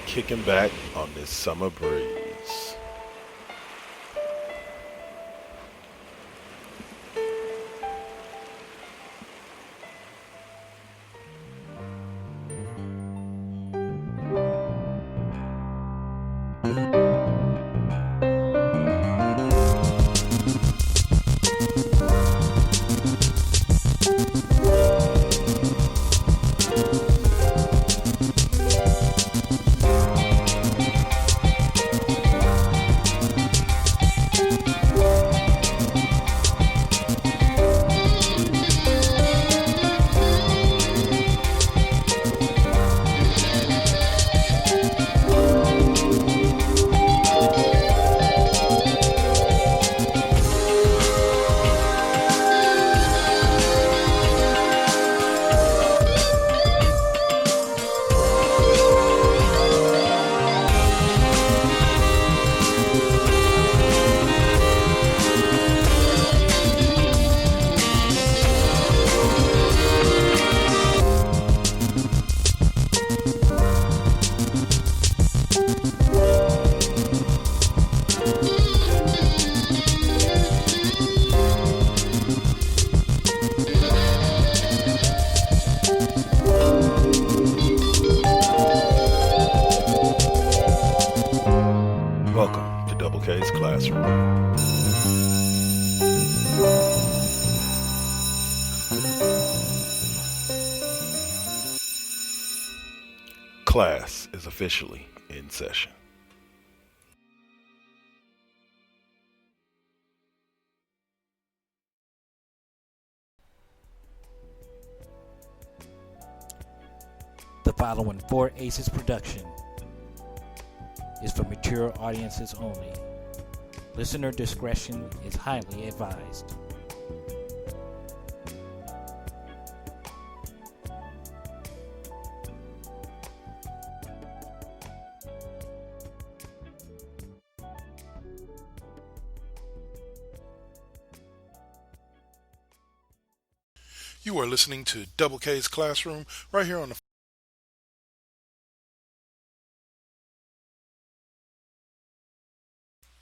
Kicking back on this summer breeze. Welcome to Double K's Classroom. Class is officially in session. The following Four Aces production is for mature audiences only. Listener discretion is highly advised. You are listening to Double K's Classroom right here on the.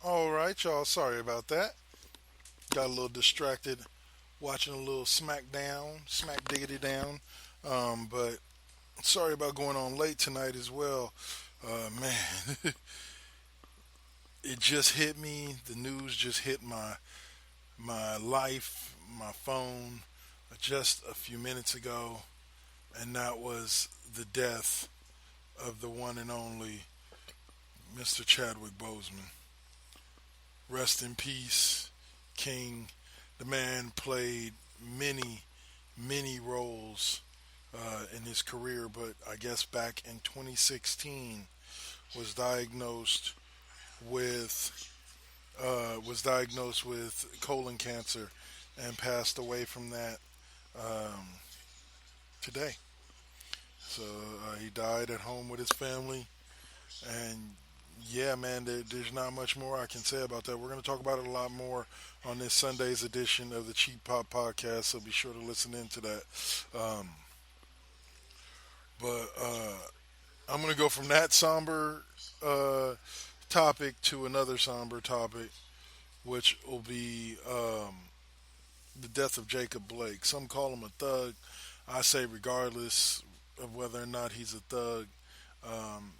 All right, y'all. Sorry about that. Got a little distracted watching a little Smack Diggity Down. But sorry about going on late tonight as well. Man, it just hit me. The news just hit my life, my phone, just a few minutes ago, and that was the death of the one and only Mr. Chadwick Boseman. Rest in peace, King. The man played many roles in his career, but I guess back in 2016 was diagnosed with colon cancer and passed away from that today. So he died at home with his family, and yeah, man, there's not much more I can say about that. We're going to talk about it a lot more on this Sunday's edition of the Cheap Pop Podcast, so be sure to listen into that. Um, but I'm going to go from that somber topic to another somber topic, which will be the death of Jacob Blake. Some call him a thug. I say, regardless of whether or not he's a thug,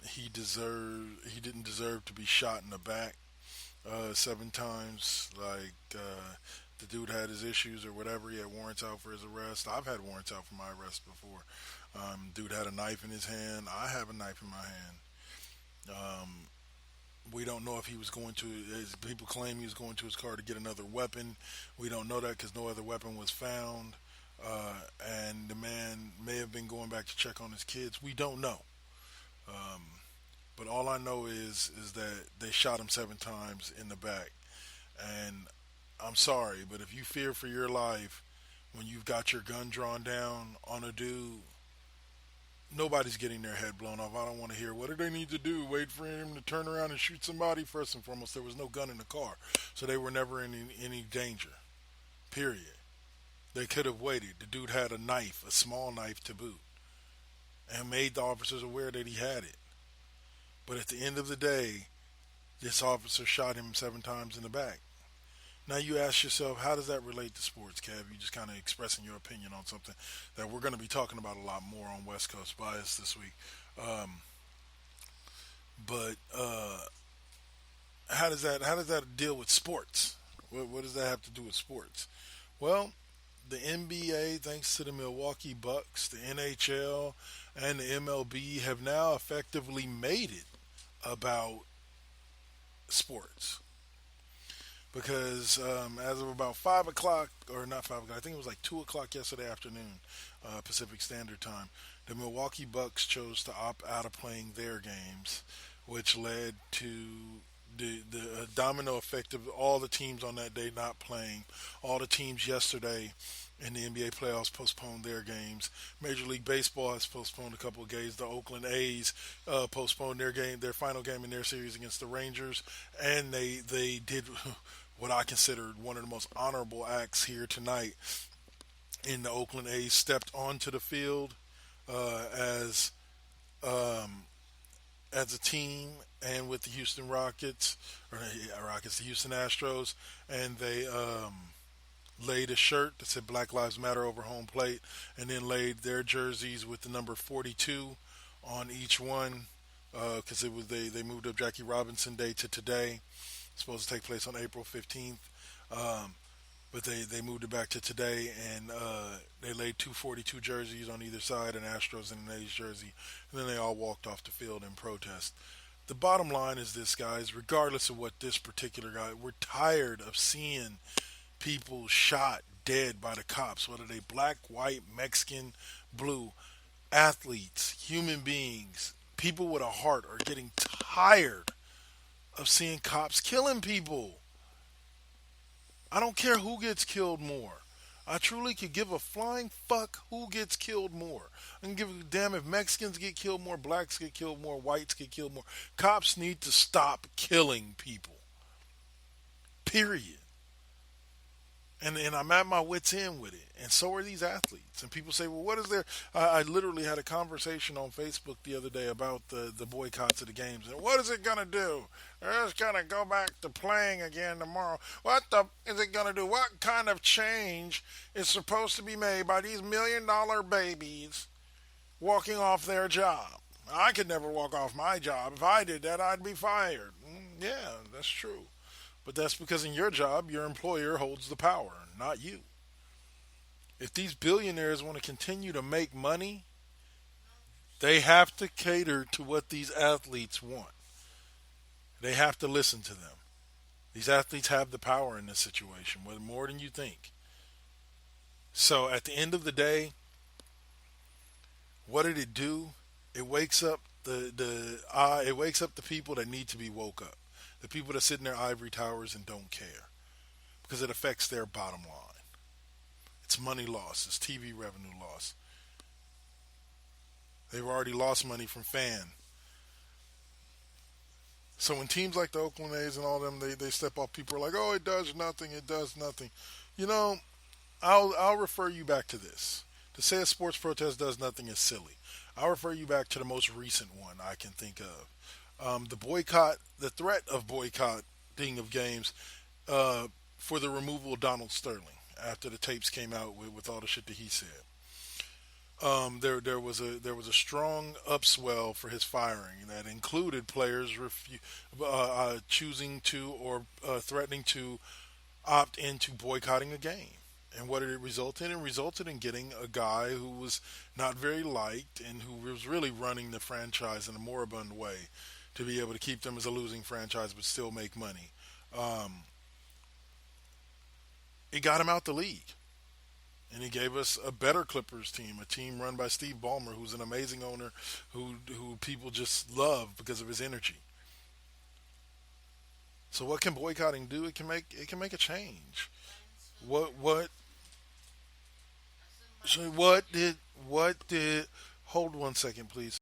he didn't deserve to be shot in the back 7 times. The dude had his issues or whatever. He had warrants out for his arrest. I've had warrants out for my arrest before. Dude had a knife in his hand. I have a knife in my hand. We don't know if he was going to, as people claim he was going to his car to get another weapon. We don't know that because no other weapon was found. And the man may have been going back to check on his kids. We don't know. But all I know is that they shot him 7 times in the back. And I'm sorry, but if you fear for your life when you've got your gun drawn down on a dude, nobody's getting their head blown off. I don't want to hear, what do they need to do? Wait for him to turn around and shoot somebody? First and foremost, there was no gun in the car. So they were never in any danger. Period. They could have waited. The dude had a knife, a small knife to boot, and made the officers aware that he had it. But at the end of the day, this officer shot him 7 times in the back. Now you ask yourself, how does that relate to sports, Kev? You just kind of expressing your opinion on something that we're going to be talking about a lot more on West Coast Bias this week. But how does that deal with sports? What does that have to do with sports? Well, the NBA, thanks to the Milwaukee Bucks, the NHL, and the MLB, have now effectively made it about sports. Because as of about 5 o'clock, or not 5 o'clock, I think it was like 2 o'clock yesterday afternoon, Pacific Standard Time, the Milwaukee Bucks chose to opt out of playing their games, which led to the domino effect of all the teams on that day not playing. All the teams yesterday in the NBA playoffs postponed their games. Major League Baseball has postponed a couple of games. The Oakland A's postponed their final game in their series against the Rangers, and they did what I considered one of the most honorable acts here tonight. In the Oakland A's stepped onto the field as as a team and with the Houston Rockets, or Rockets, the Houston Astros, and they laid a shirt that said Black Lives Matter over home plate, and then laid their jerseys with the number 42 on each one, because it was they moved up Jackie Robinson Day to today. It's supposed to take place on April 15th. But they moved it back to today, and they laid 242 jerseys on either side, an Astros and an A's jersey, and then they all walked off the field in protest. The bottom line is this, guys, regardless of what this particular guy, we're tired of seeing people shot dead by the cops, whether they black, white, Mexican, blue, athletes, human beings, people with a heart are getting tired of seeing cops killing people. I don't care who gets killed more. I truly could give a flying fuck who gets killed more. I can give a damn if Mexicans get killed more, blacks get killed more, whites get killed more. Cops need to stop killing people. Period. And I'm at my wits' end with it. And so are these athletes. And people say, well, what is there? I literally had a conversation on Facebook the other day about the boycotts of the games. And what is it going to do? They're just going to go back to playing again tomorrow. What the is it going to do? What kind of change is supposed to be made by these $1 million babies walking off their job? I could never walk off my job. If I did that, I'd be fired. Yeah, that's true. But that's because in your job, your employer holds the power, not you. If these billionaires want to continue to make money, they have to cater to what these athletes want. They have to listen to them. These athletes have the power in this situation, more than you think. So at the end of the day, what did it do? It wakes up it wakes up the people that need to be woke up. The people that sit in their ivory towers and don't care, because it affects their bottom line. It's money loss. It's TV revenue loss. They've already lost money from fan. So when teams like the Oakland A's and all them, they step off, people are like, oh, it does nothing, it does nothing. You know, I'll refer you back to this. To say a sports protest does nothing is silly. I'll refer you back to the most recent one I can think of. The threat of boycotting of games for the removal of Donald Sterling after the tapes came out with all the shit that he said. There was a strong upswell for his firing that included players choosing to or threatening to opt into boycotting a game. And what did it result in? It resulted in getting a guy who was not very liked and who was really running the franchise in a moribund way to be able to keep them as a losing franchise but still make money. It got him out the league. And he gave us a better Clippers team, a team run by Steve Ballmer, who's an amazing owner, who people just love because of his energy. So what can boycotting do? It can make a change. What so what did hold 1 second, please.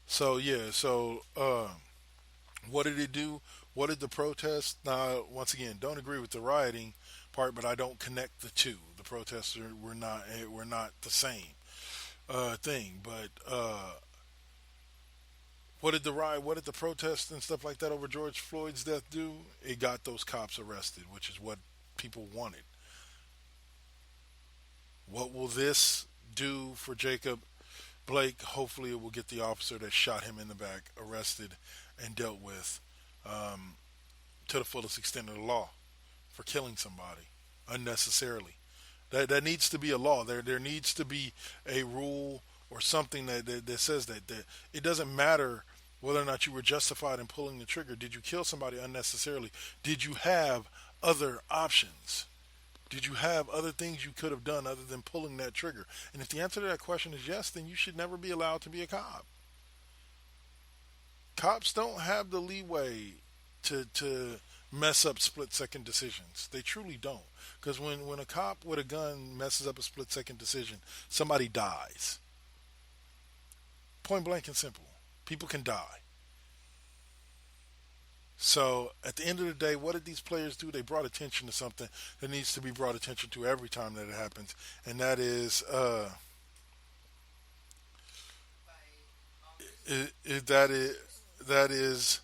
So what did it do? What did the protest? Now, once again, don't agree with the rioting part, but I don't connect the two. The protesters were not the same thing. But what did the protests and stuff like that over George Floyd's death do? It got those cops arrested, which is what people wanted. What will this do for Jacob Blake? Hopefully, it will get the officer that shot him in the back arrested and dealt with um, to the fullest extent of the law for killing somebody unnecessarily. That needs to be a law. There needs to be a rule or something that says that it doesn't matter whether or not you were justified in pulling the trigger. Did you kill somebody unnecessarily? Did you have other options? Did you have other things you could have done other than pulling that trigger? And if the answer to that question is yes, then you should never be allowed to be a cop. Cops don't have the leeway to mess up split second decisions. They truly don't. Because when a cop with a gun messes up a split second decision, somebody dies. Point blank and simple. People can die. So at the end of the day, what did these players do? They brought attention to something that needs to be brought attention to every time that it happens, and that is it, it, that is that is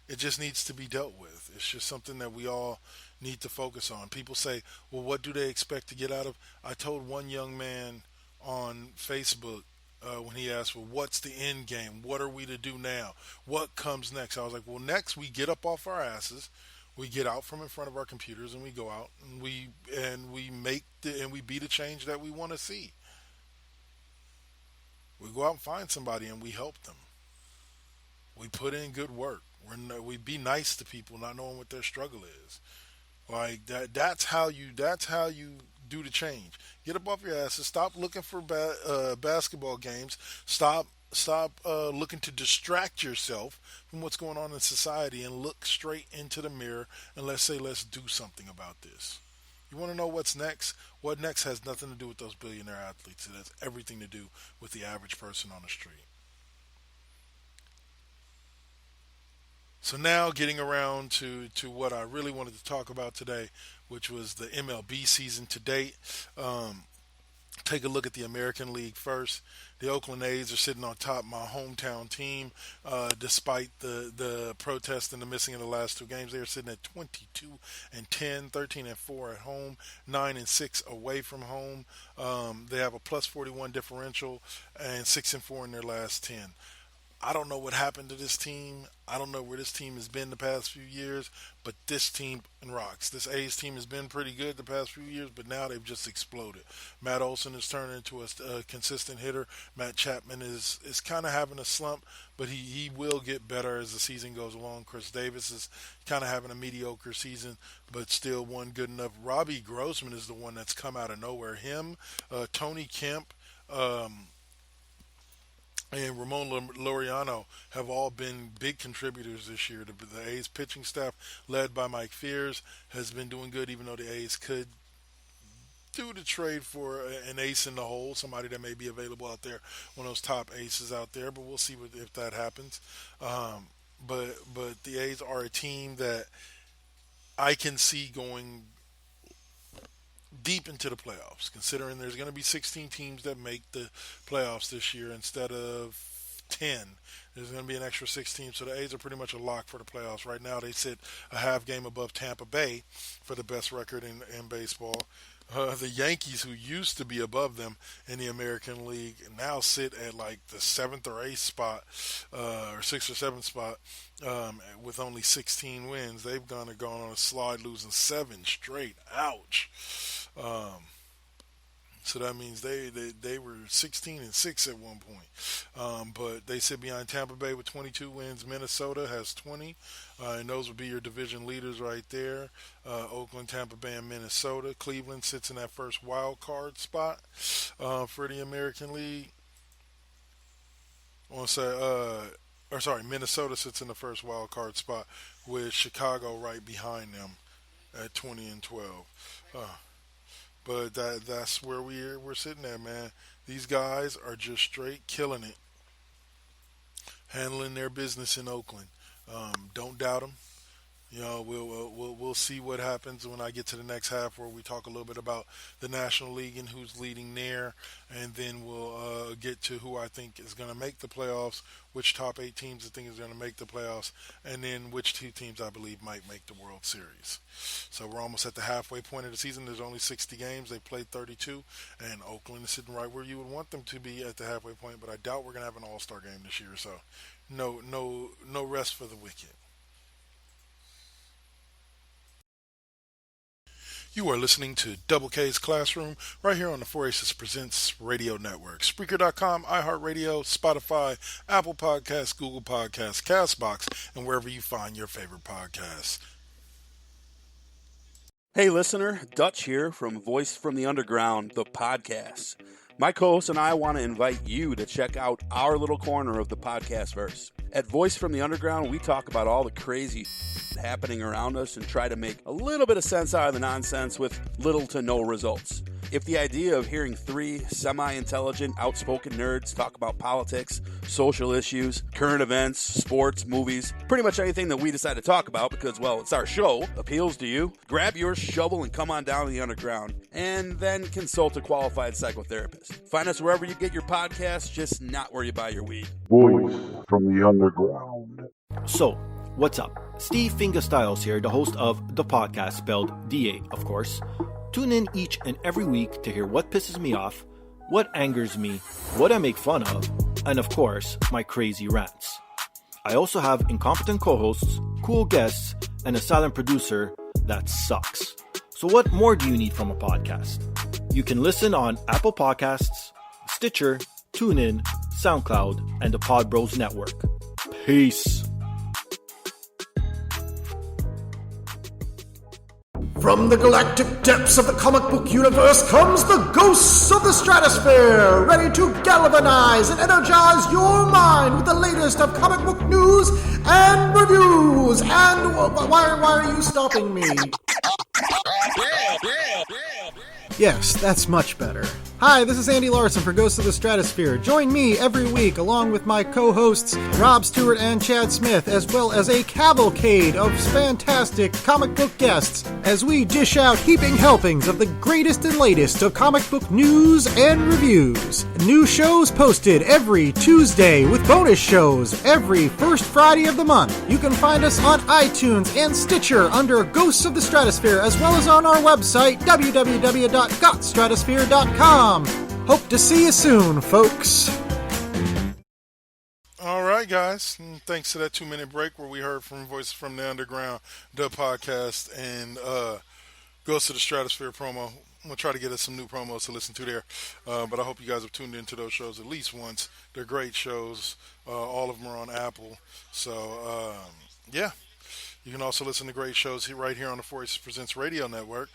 it just needs to be dealt with. It's just something that we all need to focus on. People say, well, what do they expect to get out of? I told one young man on Facebook when he asked, well, what's the end game? What are we to do now? What comes next? I was like, well, next we get up off our asses. We get out from in front of our computers and we go out and we be the change that we want to see. We go out and find somebody and we help them. We put in good work. We be nice to people, not knowing what their struggle is. Like that. That's how you do the change. Get up off your asses. Stop looking for basketball games. Stop looking to distract yourself from what's going on in society and look straight into the mirror and let's say let's do something about this. You want to know what's next? What next has nothing to do with those billionaire athletes. It has everything to do with the average person on the street. So now getting around to what I really wanted to talk about today, which was the MLB season to date. Take a look at the American League first. The Oakland A's are sitting on top, my hometown team, despite the protest and the missing of the last two games. They are sitting at 22-10, 13-4 at home, 9-6 away from home. They have a plus 41 differential and 6-4 in their last 10. I don't know what happened to this team. I don't know where this team has been the past few years, but this team rocks. This A's team has been pretty good the past few years, but now they've just exploded. Matt Olson has turned into a consistent hitter. Matt Chapman is kind of having a slump, but he will get better as the season goes along. Chris Davis is kind of having a mediocre season, but still one good enough. Robbie Grossman is the one that's come out of nowhere. Him, Tony Kemp, and Ramon Laureano have all been big contributors this year. The A's pitching staff, led by Mike Fears, has been doing good, even though the A's could do the trade for an ace in the hole, somebody that may be available out there, one of those top aces out there, but we'll see if that happens. But the A's are a team that I can see going deep into the playoffs, considering there's going to be 16 teams that make the playoffs this year instead of 10. There's going to be an extra 6 teams, so the A's are pretty much a lock for the playoffs. Right now, they sit a half game above Tampa Bay for the best record in baseball. The Yankees, who used to be above them in the American League, now sit at like the 7th or 8th spot, or 6th or 7th spot, with only 16 wins. They've gone on a slide, losing 7 straight. Ouch. So that means they were 16-6 at one point. But they sit behind Tampa Bay with 22 wins. Minnesota has 20. And those would be your division leaders right there. Oakland, Tampa Bay, and Minnesota. Cleveland sits in that first wild card spot for the American League. I want to say, Minnesota sits in the first wild card spot with Chicago right behind them at 20-12. But that's where we're sitting at, man. These guys are just straight killing it, handling their business in Oakland. Don't doubt them. We'll see what happens when I get to the next half, where we talk a little bit about the National League and who's leading there, and then we'll get to who I think is going to make the playoffs, which top 8 teams I think is going to make the playoffs, and then which 2 teams I believe might make the World Series. So we're almost at the halfway point of the season. There's only 60 games. They played 32, and Oakland is sitting right where you would want them to be at the halfway point. But I doubt we're going to have an All-Star game this year. So no rest for the wicked. You are listening to Double K's Classroom right here on the 4Aces Presents Radio Network. Spreaker.com, iHeartRadio, Spotify, Apple Podcasts, Google Podcasts, CastBox, and wherever you find your favorite podcasts. Hey, listener, Dutch here from Voice from the Underground, the podcast. My co-host and I want to invite you to check out our little corner of the podcast verse. At Voice from the Underground, we talk about all the crazy happening around us and try to make a little bit of sense out of the nonsense with little to no results. If the idea of hearing 3 semi-intelligent, outspoken nerds talk about politics, social issues, current events, sports, movies, pretty much anything that we decide to talk about because, well, it's our show, appeals to you, grab your shovel and come on down to the underground, and then consult a qualified psychotherapist. Find us wherever you get your podcasts, just not where you buy your weed. Voice from the Underground. So, what's up? Steve Fingerstyles here, the host of the podcast, spelled DA, of course. Tune in each and every week to hear what pisses me off, what angers me, what I make fun of, and of course, my crazy rants. I also have incompetent co-hosts, cool guests, and a silent producer that sucks. So what more do you need from a podcast? You can listen on Apple Podcasts, Stitcher, TuneIn, SoundCloud, and the Pod Bros Network. Peace. From the galactic depths of the comic book universe comes the ghosts of the stratosphere, ready to galvanize and energize your mind with the latest of comic book news and reviews. And why are you stopping me? Yes, that's much better. Hi, this is Andy Larson for Ghosts of the Stratosphere. Join me every week along with my co-hosts Rob Stewart and Chad Smith, as well as a cavalcade of fantastic comic book guests, as we dish out heaping helpings of the greatest and latest of comic book news and reviews. New shows posted every Tuesday with bonus shows every first Friday of the month. You can find us on iTunes and Stitcher under Ghosts of the Stratosphere, as well as on our website, www.gotstratosphere.com. Hope to see you soon, folks. All right, guys. And thanks to that 2-minute break where we heard from Voices from the Underground, the podcast, and Ghost of the Stratosphere promo. I'm going to try to get us some new promos to listen to there. But I hope you guys have tuned into those shows at least once. They're great shows. All of them are on Apple. So, yeah. You can also listen to great shows right here on the 4Aces Presents Radio Network.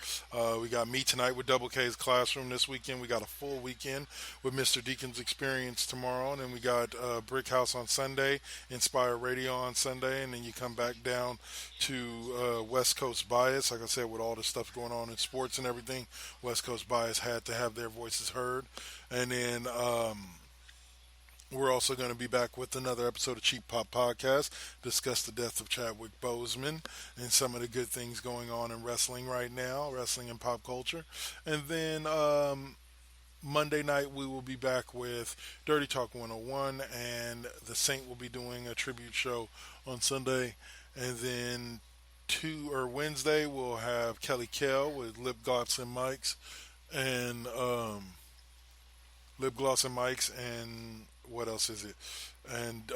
We got me tonight with Double K's Classroom this weekend. We got a full weekend with Mr. Deacon's Experience tomorrow. And then we got Brick House on Sunday, Inspire Radio on Sunday. And then you come back down to West Coast Bias. Like I said, with all the stuff going on in sports and everything, West Coast Bias had to have their voices heard. And then we're also going to be back with another episode of Cheap Pop Podcast, discuss the death of Chadwick Boseman and some of the good things going on in wrestling right now, wrestling and pop culture. And then Monday night we will be back with Dirty Talk 101, and The Saint will be doing a tribute show on Sunday. And then Wednesday we'll have Kelly Kell with Lip Gloss and Mics, and what else is it? And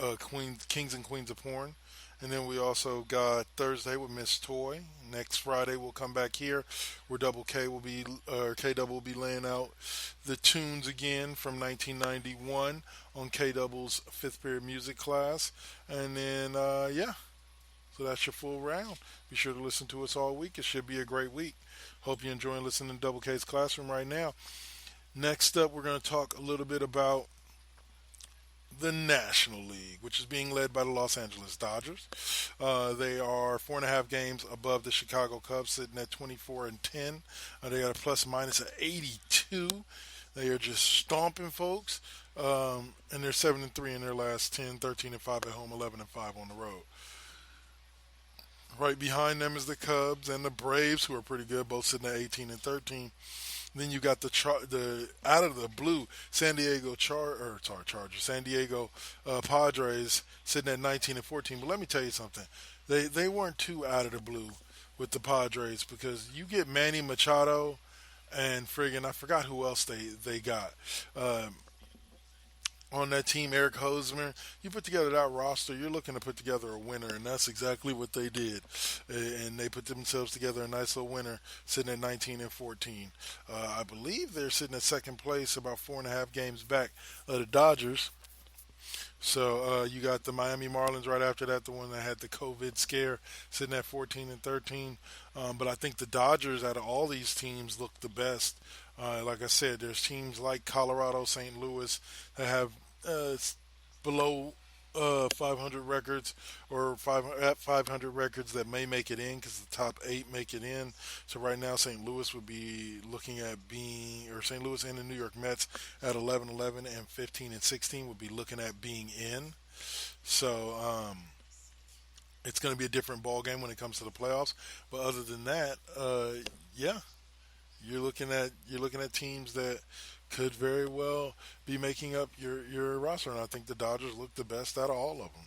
Kings and Queens of Porn. And then we also got Thursday with Miss Toy. Next Friday we'll come back here where KW will be laying out the tunes again from 1991 on KW's 5th period music class. And then, yeah. So that's your full round. Be sure to listen to us all week. It should be a great week. Hope you're enjoying listening to Double K's Classroom right now. Next up, we're going to talk a little bit about the National League, which is being led by the Los Angeles Dodgers. They are 4.5 games above the Chicago Cubs, sitting at 24-10. They got a plus minus of 82. They are just stomping folks, and they're 7-3 in their last 10, 13-5 at home, 11-5 on the road. Right behind them is the Cubs and the Braves, who are pretty good, both sitting at 18 and 13. Then you got the out of the blue Chargers, San Diego Padres sitting at 19 and 14. But let me tell you something, they weren't too out of the blue with the Padres because you get Manny Machado and friggin' I forgot who else they got. Um, on that team, Eric Hosmer. You put together that roster, you're looking to put together a winner, and that's exactly what they did. And they put themselves together a nice little winner, sitting at 19 and 14. I believe they're sitting at second place, about 4.5 games back of the Dodgers. So you got the Miami Marlins right after that, the one that had the COVID scare, sitting at 14 and 13. But I think the Dodgers, out of all these teams, look the best. Like I said, there's teams like Colorado, St. Louis that have below 500 records or at 500 records that may make it in because the top 8 make it in. So right now, St. Louis would be looking at being, or St. Louis and the New York Mets at 11-11 and 15 and 16 would be looking at being in. So it's going to be a different ball game when it comes to the playoffs. But other than that, yeah, you're looking at teams that could very well be making up your roster, and I think the Dodgers look the best out of all of them.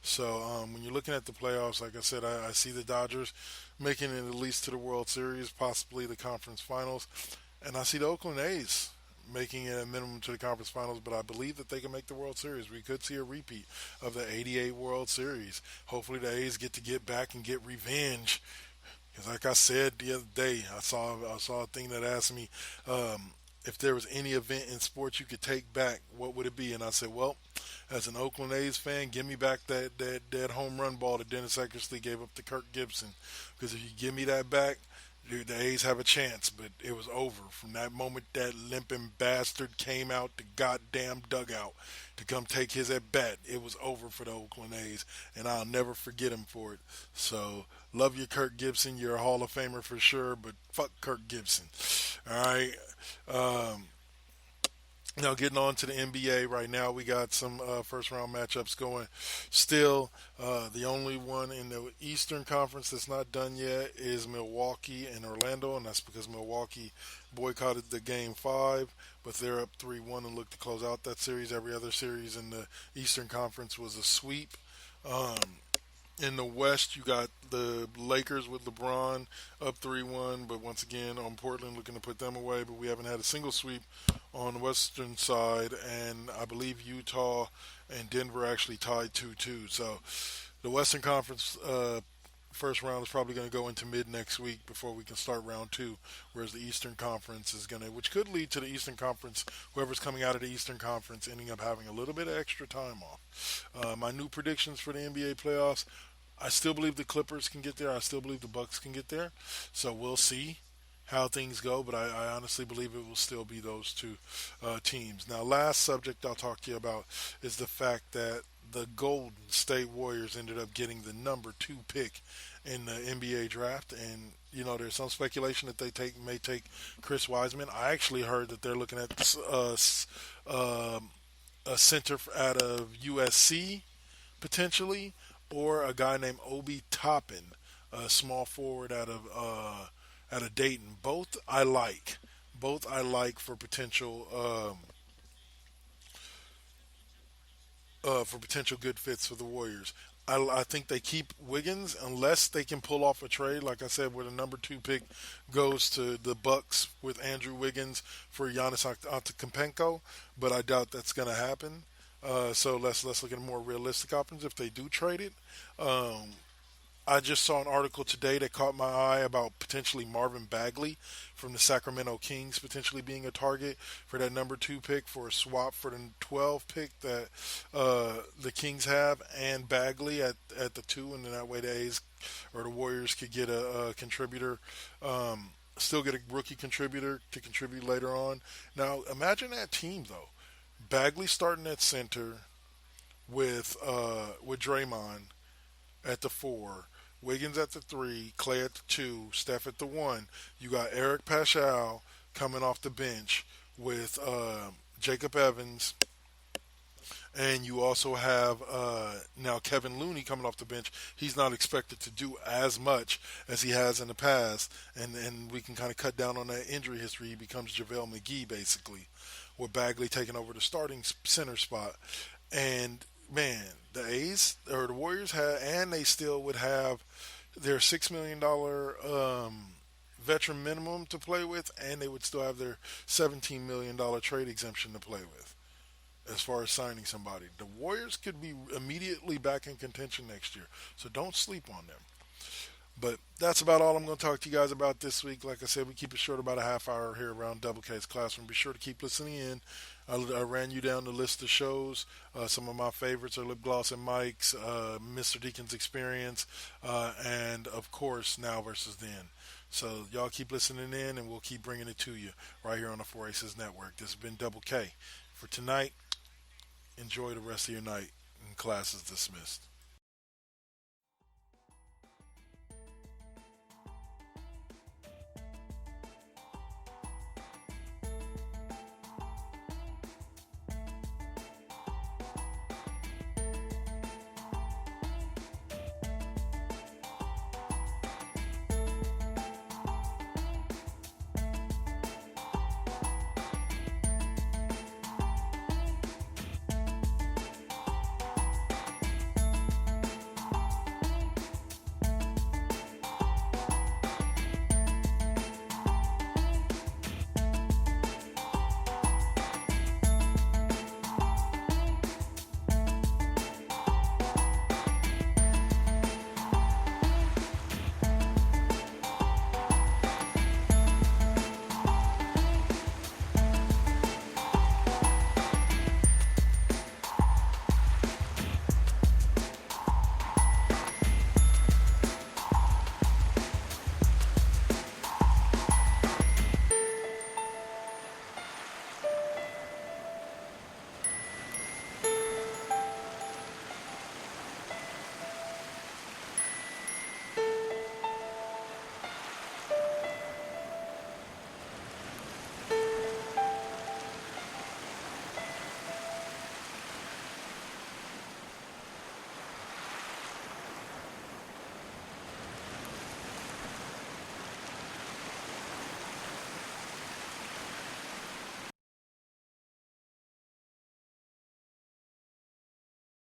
So when you're looking at the playoffs, like I said, I see the Dodgers making it at least to the World Series, possibly the conference finals, and I see the Oakland A's making it a minimum to the conference finals, but I believe that they can make the World Series. We could see a repeat of the '88 World Series. Hopefully the A's get back and get revenge. Because like I said the other day, I saw a thing that asked me if there was any event in sports you could take back, what would it be? And I said, well, as an Oakland A's fan, give me back that home run ball that Dennis Eckersley gave up to Kirk Gibson. Because if you give me that back, dude, the A's have a chance. But it was over. From that moment that limping bastard came out the goddamn dugout to come take his at bat, it was over for the Oakland A's. And I'll never forget him for it. So, love you, Kirk Gibson. You're a Hall of Famer for sure, but fuck Kirk Gibson. All right. Um, Now, getting on to the NBA right now, we got some first round matchups going. Still, the only one in the Eastern Conference that's not done yet is Milwaukee and Orlando, and that's because Milwaukee boycotted the game 5, but they're up 3-1 and look to close out that series. Every other series in the Eastern Conference was a sweep. Um, in the West, you got the Lakers with LeBron up 3-1, but once again, on Portland looking to put them away. But we haven't had a single sweep on the Western side, and I believe Utah and Denver actually tied 2-2. So the Western Conference first round is probably going to go into mid next week before we can start round 2, whereas the Eastern Conference is going to, which could lead to the Eastern Conference, whoever's coming out of the Eastern Conference ending up having a little bit of extra time off. My new predictions for the NBA playoffs, I still believe the Clippers can get there. I still believe the Bucks can get there. So we'll see how things go, but I honestly believe it will still be those two teams. Now, last subject I'll talk to you about is the fact that the Golden State Warriors ended up getting the number 2 pick in the NBA draft, and there's some speculation that they may take Chris Wiseman. I actually heard that they're looking at a center out of USC potentially, or a guy named Obi Toppin, a small forward out of Dayton. Both I like. Both I like for potential good fits for the Warriors. I think they keep Wiggins unless they can pull off a trade, like I said, where the number 2 pick goes to the Bucks with Andrew Wiggins for Giannis Antetokounmpo, but I doubt that's going to happen. So let's look at more realistic options if they do trade it. I just saw an article today that caught my eye about potentially Marvin Bagley from the Sacramento Kings potentially being a target for that number 2 pick for a swap for the 12 pick that the Kings have and Bagley at the 2, and then that way the A's or the Warriors could get a contributor, still get a rookie contributor to contribute later on. Now imagine that team though. Bagley starting at center with Draymond at the 4, Wiggins at the 3, Clay at the 2, Steph at the 1. You got Eric Paschal coming off the bench with Jacob Evans And you also have now Kevin Looney coming off the bench. He's not expected to do as much as he has in the past, and we can kind of cut down on that injury history. He becomes JaVale McGee basically, with Bagley taking over the starting center spot. And man, the A's or the Warriors had, and they still would have their $6 million veteran minimum to play with, and they would still have their $17 million trade exemption to play with. As far as signing somebody, the Warriors could be immediately back in contention next year, so don't sleep on them. But that's about all I'm going to talk to you guys about this week. Like I said, we keep it short, about a half hour here around Double K's Classroom. Be sure to keep listening in. I ran you down the list of shows. Some of my favorites are Lip Gloss and Mike's, Mr. Deacon's Experience, and of course, Now versus Then. So y'all keep listening in, and we'll keep bringing it to you right here on the 4 Aces Network. This has been Double K. For tonight, enjoy the rest of your night, and class is dismissed.